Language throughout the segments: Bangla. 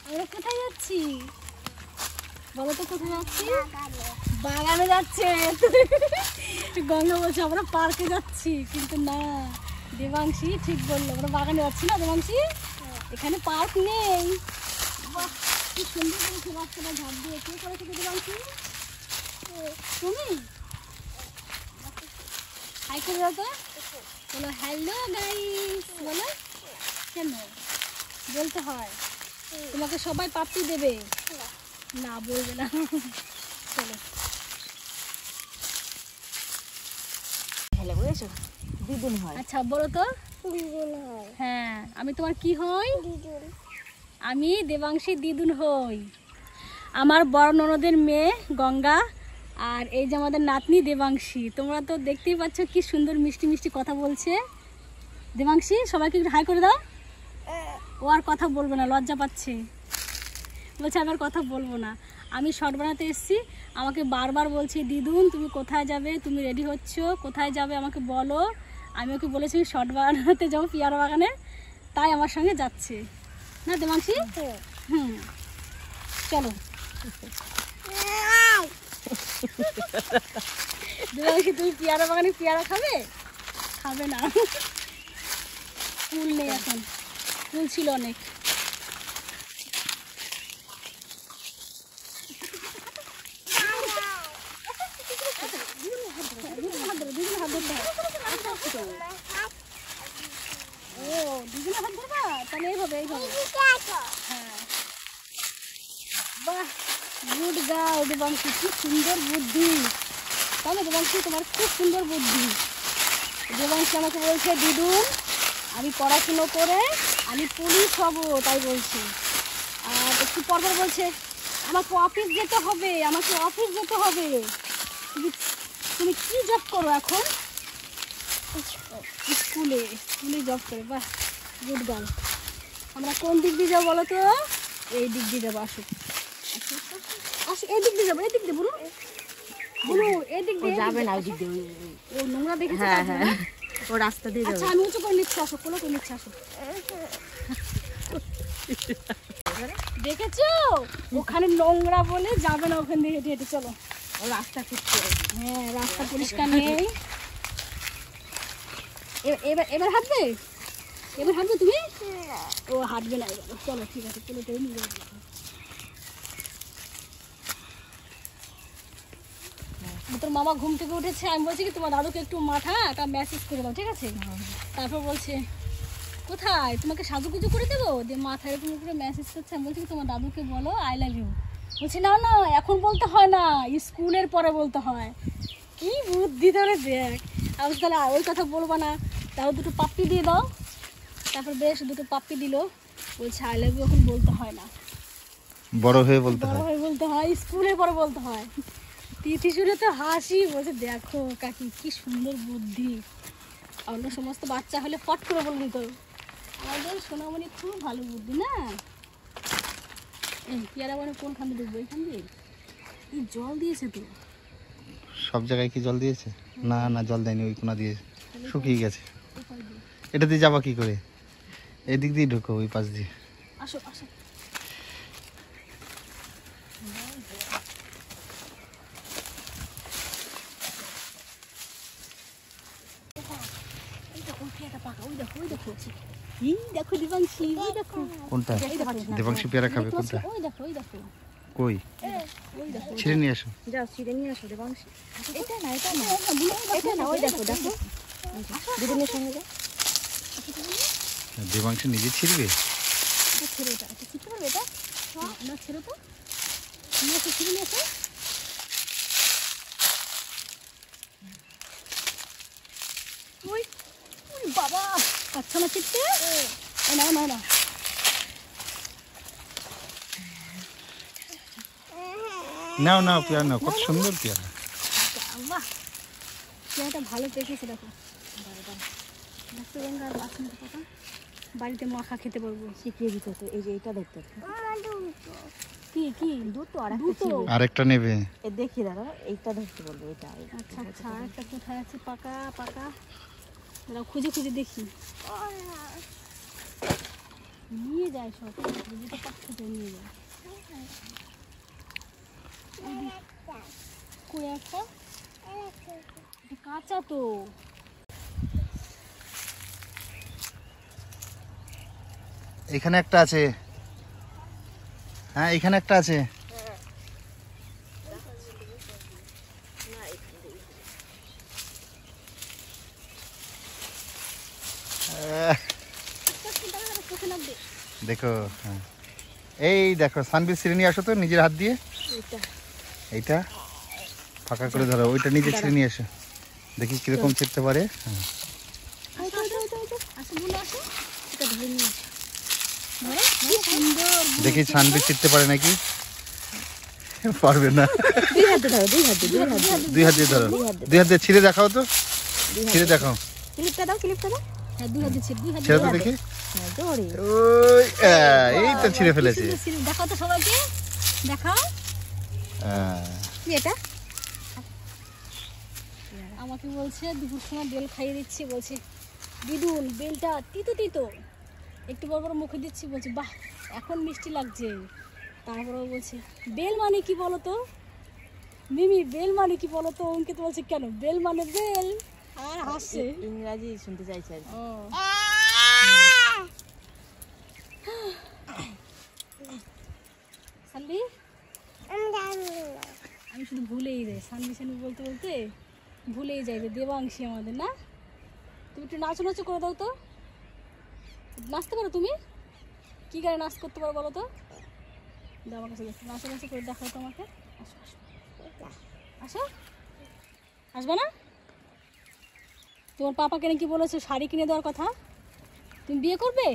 আমরা কোথায় যাচ্ছি বলো তো? কোথায় যাচ্ছি? বাগানে যাচ্ছে। গঙ্গা বলছে আমরা পার্কে যাচ্ছি, কিন্তু না, দেবাংশী ঠিক বললো, আমরা বাগানে যাচ্ছি না দেবাংশী? এখানে পার্ক নেই। বাহ, কি সুন্দর করেছে রাস্তাটা ঝাঁপ দিয়ে। কে করেছে দেবাংশী? তুমি? হাই করে দাও তো, বলো হ্যালো গাইস বলো। কেন বলতে হয়? তোমাকে সবাই পাপ্পি দেবে না, বলবে না। চলো হ্যালো বলেছো? দিদুন হয়। আচ্ছা বলো তো। হ্যাঁ, আমি তোমার কি হই? আমি দেবাংশী দিদুন হই। আমার বড় ননদের মেয়ে গঙ্গা, আর এই যে আমাদের নাতনি দেবাংশী। তোমরা তো দেখতেই পাচ্ছ কি সুন্দর মিষ্টি মিষ্টি কথা বলছে দেবাংশী। সবাইকে একটু হাই করে দাও। ও আর কথা বলবে না, লজ্জা পাচ্ছে, বলছে আমি আর কথা বলবো না। আমি শর্ট বানাতে এসেছি, আমাকে বারবার বলছে দিদুন তুমি কোথায় যাবে, তুমি রেডি হচ্ছ, কোথায় যাবে আমাকে বলো। আমি ওকে বলেছি শর্ট বানাতে যাবো পিয়ারা বাগানে, তাই আমার সঙ্গে যাচ্ছে না দেবাংশী? হুম, চলো। দেবাংশী তুমি পিয়ারা বাগানে পিয়ারা খাবে? খাবে না, ফুল নেই এখন, ফুল ছিল অনেক। ও দুজনে হাত ধরবা, তাহলে এইভাবে এইভাবে। হ্যাঁ, বাহ, গুড গার্ল দেবাংশী, কি সুন্দর বুদ্ধি। তাই না দেবাংশী, তোমার খুব সুন্দর বুদ্ধি। দেবাংশী আমাকে বলছে দিদুন আমি পড়াশুনো করে আমি পুলিশ হব, তাই বলছি। আর একটু পরপর বলছে আমাকে অফিস যেতে হবে, আমাকে অফিস যেতে হবে। তুমি কি জব করো এখন? স্কুলে, স্কুলে জব করে। বাহ, গুড গার্ল। আমরা কোন দিক দিয়ে যাবো বলো তো? এই দিক দিয়ে যাবো, আসো আসো, এই দিক দিয়ে যাবো, এই দিক দিয়ে বলু বলু, এই দিক দিয়ে যাবে না, ওই দিক দিয়ে। ও নোংরা দেখেছে। হ্যাঁ হ্যাঁ, ও রাস্তা দিয়ে যাবে। আচ্ছা আমি উঁচু করে নিচ্ছি, আসো, কোলো করে নিচ্ছি, আসো। দেখেছো ওখানে নোংরা বলে যাবে না, ওখান দিয়ে হেঁটে হেঁটে চলো। ও রাস্তা খুঁজছে। হ্যাঁ, রাস্তা পরিষ্কার নেই। এবার এবার হাঁটবে, এবার হাঁটবে তুমি? ও হাঁটবে না এবার, চলো ঠিক আছে, কোলোটাই নিয়ে যাবো। তোর মামা ঘুম থেকে উঠেছে, আমি বলছি কি তোমার দাদুকে একটু মাথা একটা মেসেজ করে দাও, ঠিক আছে? তারপর বলছে কোথায় তোমাকে সাজুগুজু করে দেবো, যে মাথা এরকম করে মেসেজ করছে। আমি বলছি কি তোমার দাদুকে বলো আই লাভ ইউ। বলছে না না এখন বলতে হয় না, স্কুলের পরে বলতে হয়। কি বুদ্ধি ধরে দেখ। আমি তাহলে ওই কথা বলবো না, তাও দুটো পাপ্পি দিয়ে দাও। তারপর বেশ দুটো পাপ্পি দিল, বলছে আই লাভ ইউ এখন বলতে হয় না, বড় হয়ে বলতে হয়। বড় হয়ে বলতে হয়, স্কুলের পরে বলতে হয়। তিথি শুনে তো হাসি, বলছে দেখো কাকি কি সুন্দর বুদ্ধি। অন্য সমস্ত বাচ্চা হলে ফট করে বলবি, তো আমাদের সোনামণি খুব ভালো বুদ্ধি না? এই পেয়ারা মানে কোনখান দিয়ে ঢুকবো? এইখান দিয়ে? এই জল দিয়েছে তো সব জায়গায় কি জল দিয়েছে? না না, জল দেয়নি, ওই কোনা দিয়ে শুকিয়ে গেছে। ওপাশ দিয়ে। এটা দিয়ে যাবা কি করে? এদিক দিয়ে ঢুকো, ওই পাশ দিয়ে। আসো আসো, দেখো দেবাংশী, ওই দেখো কোনটা? দেবাংশী পেয়ারা খাবে কোনটা? ওই দেখো, ওই দেখো, কই? ওই দেখো। ছিঁড়ে নিয়ে আসো। যাও ছিঁড়ে নিয়ে আসো দেবাংশী। এটা না, এটা না, এটা না, ওই দেখো দেখো, দিদুনের সঙ্গে যাও। দেবাংশী নিজে ছিঁড়বে? ছেড়ে এটা, এটা ছিঁড়তে পারবে এটা? না ছেড়ে তো, নিয়ে এসে ছিঁড়ে নিয়ে এসে। ওই ওই বাবা, পাচ্ছ না ছিঁড়তে? না না না, নাও নাও, পেয়ারা নাও, কত সুন্দর পেয়ারা। বাহ, পেয়ারাটা ভালো পেকেছে দেখো। দেখতে গঙ্গা আর বাসন্তী পাতা বাড়িতে মাখা খেতে পারবো। শিখিয়ে দিত তো, এই যে এটা দেখতে। কি কি দুটো আর দুটো? আরেকটা নেবে? এ দেখি দাদা, এইটা ধরতে বলবো, এটা। আচ্ছা আচ্ছা, একটা কোথায় আছে পাকা পাকা, খুঁজে খুঁজে দেখি। নিয়ে যায় সব, দিদিটা পাখতে নিয়ে যায়। কই একটা? এটা কাঁচা তো। এখানে একটা আছে, হ্যাঁ এখানে একটা আছে। দেখো, হ্যাঁ এই দেখো সানবি ছিঁড়ে নিয়ে আসো তো নিজের হাত দিয়ে। এইটা ফাঁকা করে ধরো, ওইটা নিজে ছিঁড়ে নিয়ে আসো, দেখি কিরকম ছিঁড়তে পারে। দেখি সানবি ছিঁড়তে পারে নাকি। পারবে না। দুই হাতে ধরো, দুই হাতে দুই হাত দিয়ে ধরো, দুই হাত দিয়ে ছিঁড়ে দেখাও তো, ছিঁড়ে দেখাও। ক্লিপটা দাও, ক্লিপটা দাও। হ্যাঁ, দুই হাতে ছিঁড়ে, দুই হাতে ছেড়ে তো দেখি। জোরে। ওই এই তো ছিঁড়ে ফেলেছে। দেখাও তো সবাইকে, দেখাও। কি এটা? আমাকে বলছে দুপুর সময় বেল খাইয়ে দিচ্ছি, বলছে দিদুন বেলটা তিতো তিতো, একটু বড় বড় মুখে দিচ্ছি, বলছে বাহ এখন মিষ্টি লাগছে। তারপরে বলছে বেল মানে কি বলো তো মিমি, বেল মানে কি বলো তো। অঙ্কিত বলছে কেন, বেল মানে বেল, আর হাসছে। ইংরাজি শুনতে চাইছে আর কি। ও সানবি, আমি শুধু ভুলেই যাই, সানবি সানবি বলতে বলতে ভুলেই যাই যে দেবাংশী আমাদের না। তুমি একটু নাচো নাচো করে দাও তো। নাচতে পারো তুমি? কি গানে নাচ করতে পারো বলো তো? দাও আমার কাছে, নাচো নাচো করে দেখাও তো আমাকে। আসো আসো আসো, আসবে না? তোমার পাপাকে নাকি বলেছো শাড়ি কিনে দেওয়ার কথা, তুমি বিয়ে করবে?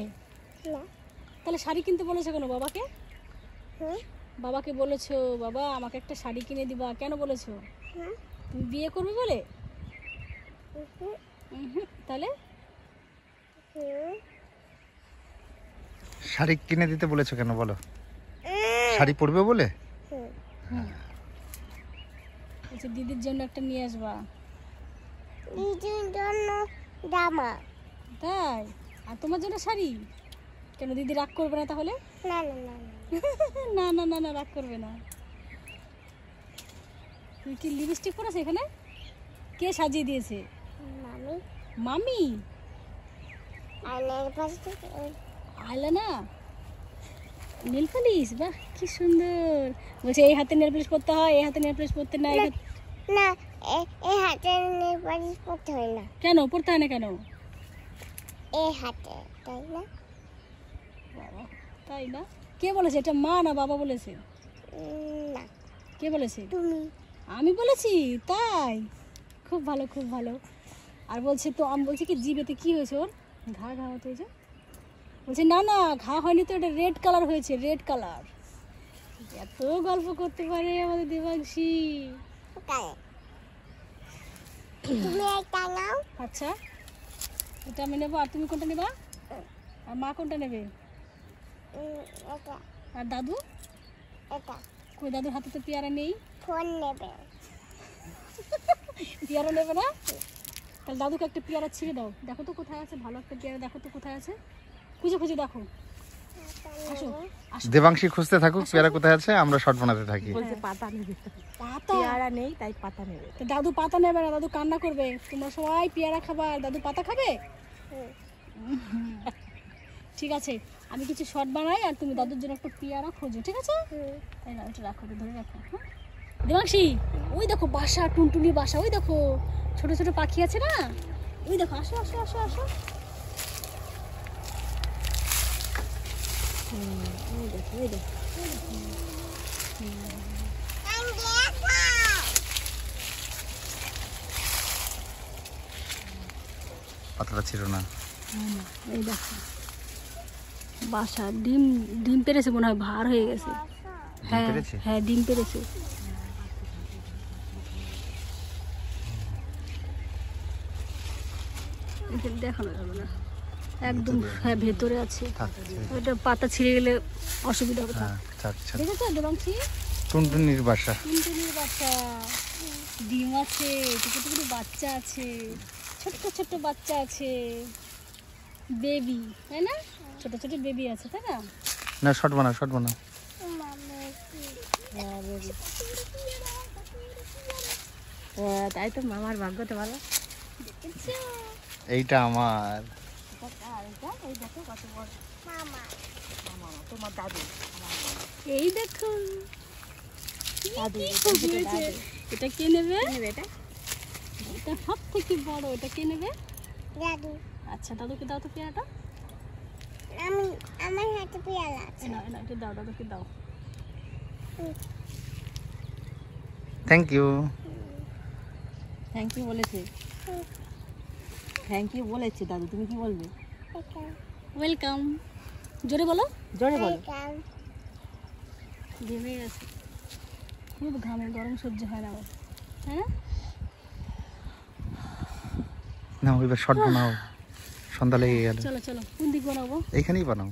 তাহলে শাড়ি কিনতে বলেছো কেন বাবাকে? বাবাকে বলেছো বাবা আমাকে একটা শাড়ি কিনে দিবা, কেন বলেছো? তুমি বিয়ে করবে বলে? তাহলে শাড়ি কিনে দিতে বলেছো কেন বলো? শাড়ি পরবে বলে? আচ্ছা দিদির জন্য একটা নিয়ে আসবা। দিদির জন্য জামা। তাই? আর তোমার জন্য শাড়ি? কেন দিদি রাগ করবে না তাহলে? না না না না না না না, রাগ করবে না। তুমি কি লিপস্টিক পরেছো এখানে? কে সাজিয়ে দিয়েছে? মামি মামি? আইনের পাশে আইলা না, নেল পালিশ, বাহ কি সুন্দর। বলছে এই হাতে নেল পালিশ পরতে হয়, এই হাতে নেল পালিশ পরতে না। না এই হাতে নেল পালিশ পরতে হয় না। কেন পরতে হয় না কেন? এই হাতে, তাই না? বাবা তাই না? কে বলেছে এটা, মা না বাবা বলেছে? না কে বলেছে? তুমি। আমি বলেছি? তাই, খুব ভালো খুব ভালো। আর বলছে তো, আমি বলছি কি জিভেতে কি হয়েছে ওর, ঘা ঘা হতে হয়েছে? বলছে না না ঘা হয়নি তো, এটা রেড কালার হয়েছে, রেড কালার। এত গল্প করতে পারে আমাদের দেবাংশী। তুমি একটা নাও। আচ্ছা এটা আমি নেবো, আর তুমি কোনটা নেবা? আর মা কোনটা নেবে? এটা আর দাদু? এটা কই দাদুর হাতে তো পেয়ারা নেই। ফোন নেবে। পেয়ারা নেবে না? তাহলে দাদুকে একটা পেয়ারা ছিঁড়ে দাও, দেখো তো কোথায় আছে, ভালো একটা পেয়ারা দেখো তো কোথায় আছে, খুঁজে খুঁজে দেখো। আসো আসো। দেবাংশী খুঁজতে থাকুক পেয়ারা কোথায় আছে, আমরা শর্ট বানাতে থাকি। বলছে পাতা নেবে, পাতা? পেয়ারা নেই তাই পাতা নেবে। তো দাদু পাতা নেবে না, দাদু কান্না করবে। তোমরা সবাই পেয়ারা খাবা আর দাদু পাতা খাবে? ঠিক আছে আমি কিছু শর্ট বানাই, আর তুমি দাদুর জন্য একটা পেয়ারা খোঁজো, ঠিক আছে? তাই না, ওটা রাখো, ধরে রাখো। হ্যাঁ দেবাংশী, ওই দেখো বাসা, টুনটুনি বাসা, ওই দেখো ছোট ছোট পাখি আছে না, ওই দেখো। আসো আসো আসো আসো। ওই দেখো, ওই দেখো। পাতাটা ছিল না। এই দেখো বাসা, ডিম ডিম পেরেছে মনে হয়, ভার হয়ে গেছে। হ্যাঁ পেরেছে? হ্যাঁ ডিম পেরেছে। দেখানো যাবে না একদম, হ্যাঁ ভেতরে আছে। ওইটা পাতা ছিঁড়ে গেলে অসুবিধা হবে। হ্যাঁ থাক থাক। দেখেছো দেবাংশী? টুনটুনির বাসা। টুনটুনির বাসা, ডিম আছে, ছোট ছোট বাচ্চা আছে, ছোট্ট ছোট্ট বাচ্চা আছে, বেবি, তাই না? ছোট ছোট বেবি আছে তাই না? না শর্ট বানাও, শর্ট বানাও। হ্যাঁ বেবি। তাই তো মামার ভাগ্য তো ভালো। এইটা আমার। এই দেখো কত বড় মামা মামা, তোমার দাদু। এই দেখো দাদু খুব হয়েছে। এটা কে নেবে? নেবে এটা? এটা সব থেকে বড়, এটা কে নেবে? দাদু আচ্ছা দাদুকে দাও তো পেয়ারাটা। আমি আমার হাতে পেয়ালা আছে না না এটা দাও, দাদুকে দাও। Thank you. থ্যাংক ইউ বলেছে। থ্যাংক ইউ বলেছে দাদু, তুমি কি বলবে? ওয়েলকাম জোরে বলো। জোরে বলো। ঘেমে গেছে, খুব ঘামে, গরম সহ্য হয় না আমার, তাই না? না এবার শর্ট বানাও, সন্ধ্যা লেগে গেল। চলো চলো কোন দিক বানাবো? এইখানেই বানাও।